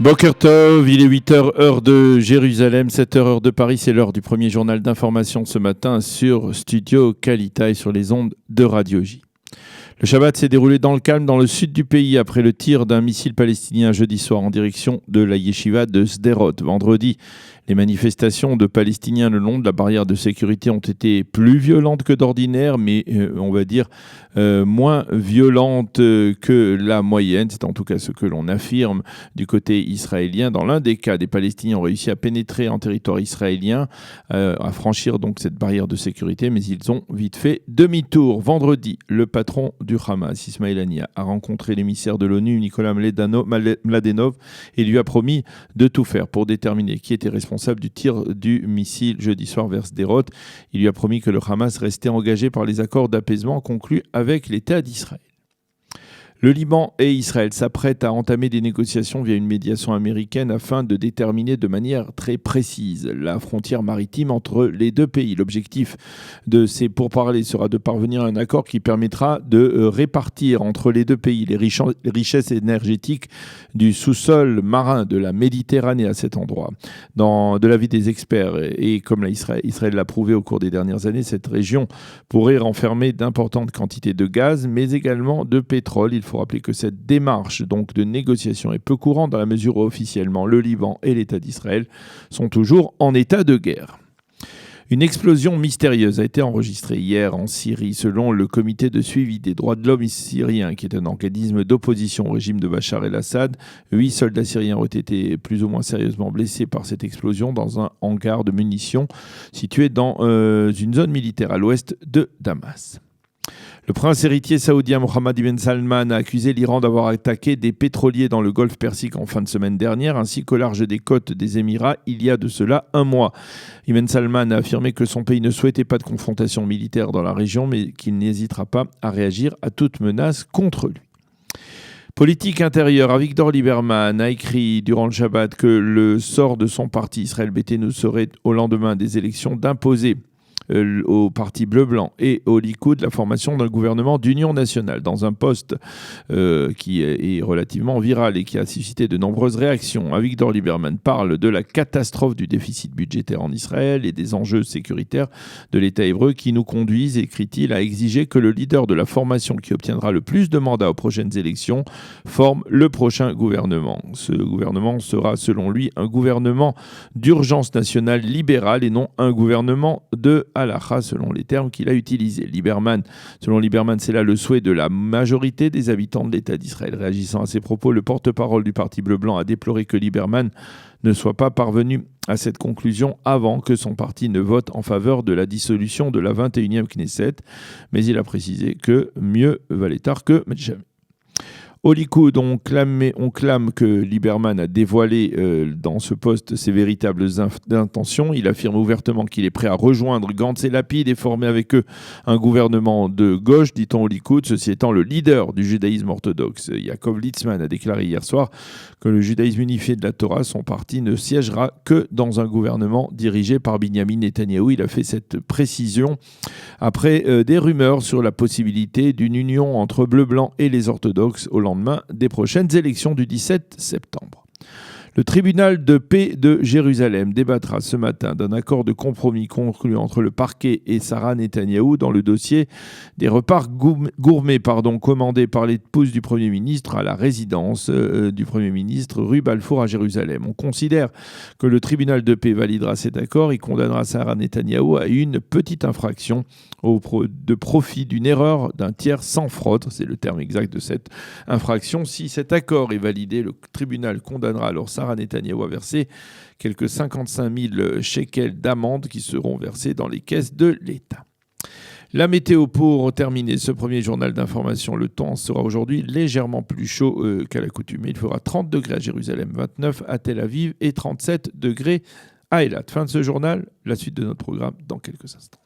Boker Tov, il est 8h, heure de Jérusalem, 7h, heure de Paris, c'est l'heure du premier journal d'information ce matin sur Studio Kalita et sur les ondes de Radio J. Le Shabbat s'est déroulé dans le calme dans le sud du pays après le tir d'un missile palestinien jeudi soir en direction de la yeshiva de Sderot. Vendredi, les manifestations de Palestiniens le long de la barrière de sécurité ont été plus violentes que d'ordinaire, mais on va dire moins violentes que la moyenne. C'est en tout cas ce que l'on affirme du côté israélien. Dans l'un des cas, des Palestiniens ont réussi à pénétrer en territoire israélien, à franchir donc cette barrière de sécurité, mais ils ont vite fait demi-tour. Vendredi, le patron du Hamas, Ismail Haniyeh, a rencontré l'émissaire de l'ONU, Nicolas Mladenov, et lui a promis de tout faire pour déterminer qui était responsable du tir du missile jeudi soir vers Sderot. Il lui a promis que le Hamas restait engagé par les accords d'apaisement conclus avec l'État d'Israël. Le Liban et Israël s'apprêtent à entamer des négociations via une médiation américaine afin de déterminer de manière très précise la frontière maritime entre les deux pays. L'objectif de ces pourparlers sera de parvenir à un accord qui permettra de répartir entre les deux pays les richesses énergétiques du sous-sol marin de la Méditerranée à cet endroit. De l'avis des experts, et comme Israël l'a prouvé au cours des dernières années, cette région pourrait renfermer d'importantes quantités de gaz, mais également de pétrole. Il faut rappeler que cette démarche donc de négociation est peu courante dans la mesure où officiellement le Liban et l'État d'Israël sont toujours en état de guerre. Une explosion mystérieuse a été enregistrée hier en Syrie selon le comité de suivi des droits de l'homme syrien, qui est un organisme d'opposition au régime de Bachar el-Assad. 8 soldats syriens ont été plus ou moins sérieusement blessés par cette explosion dans un hangar de munitions situé dans une zone militaire à l'ouest de Damas. Le prince héritier saoudien Mohammed ibn Salman a accusé l'Iran d'avoir attaqué des pétroliers dans le golfe Persique en fin de semaine dernière, ainsi qu'au large des côtes des Émirats il y a de cela un mois. Ibn Salman a affirmé que son pays ne souhaitait pas de confrontation militaire dans la région, mais qu'il n'hésitera pas à réagir à toute menace contre lui. Politique intérieure, Avigdor Lieberman a écrit durant le Shabbat que le sort de son parti Israël Beiteinu serait au lendemain des élections d'imposer au parti bleu-blanc et au Likoud la formation d'un gouvernement d'union nationale. Dans un post qui est relativement viral et qui a suscité de nombreuses réactions, Avigdor Lieberman parle de la catastrophe du déficit budgétaire en Israël et des enjeux sécuritaires de l'État hébreu qui nous conduisent, écrit-il, à exiger que le leader de la formation qui obtiendra le plus de mandats aux prochaines élections forme le prochain gouvernement. Ce gouvernement sera, selon lui, un gouvernement d'urgence nationale libérale et non un gouvernement de halakha, selon les termes qu'il a utilisés. Selon Lieberman, c'est là le souhait de la majorité des habitants de l'État d'Israël. Réagissant à ces propos, le porte-parole du Parti bleu-blanc a déploré que Lieberman ne soit pas parvenu à cette conclusion avant que son parti ne vote en faveur de la dissolution de la 21e Knesset, mais il a précisé que mieux valait tard que jamais. Au Likoud, on clame que Lieberman a dévoilé dans ce poste ses véritables intentions. Il affirme ouvertement qu'il est prêt à rejoindre Gantz et Lapid et former avec eux un gouvernement de gauche, dit-on au Likoud, ceci étant le leader du judaïsme orthodoxe. Yaakov Litzman a déclaré hier soir que le judaïsme unifié de la Torah, son parti, ne siégera que dans un gouvernement dirigé par Binyamin Netanyahou. Il a fait cette précision après des rumeurs sur la possibilité d'une union entre bleu-blanc et les orthodoxes au lendemain des prochaines élections du 17 septembre. Le tribunal de paix de Jérusalem débattra ce matin d'un accord de compromis conclu entre le parquet et Sarah Netanyahou dans le dossier des repas gourmets commandés par l'épouse du Premier ministre à la résidence du Premier ministre rue Balfour à Jérusalem. On considère que le tribunal de paix validera cet accord et condamnera Sarah Netanyahou à une petite infraction de profit d'une erreur d'un tiers sans fraude. C'est le terme exact de cette infraction. Si cet accord est validé, le tribunal condamnera alors Sarah Netanyahou a versé quelques 55 000 shekels d'amende qui seront versés dans les caisses de l'État. La météo pour terminer ce premier journal d'information. Le temps sera aujourd'hui légèrement plus chaud qu'à l'accoutumée. Il fera 30 degrés à Jérusalem, 29 à Tel Aviv et 37 degrés à Eilat. Fin de ce journal, la suite de notre programme dans quelques instants.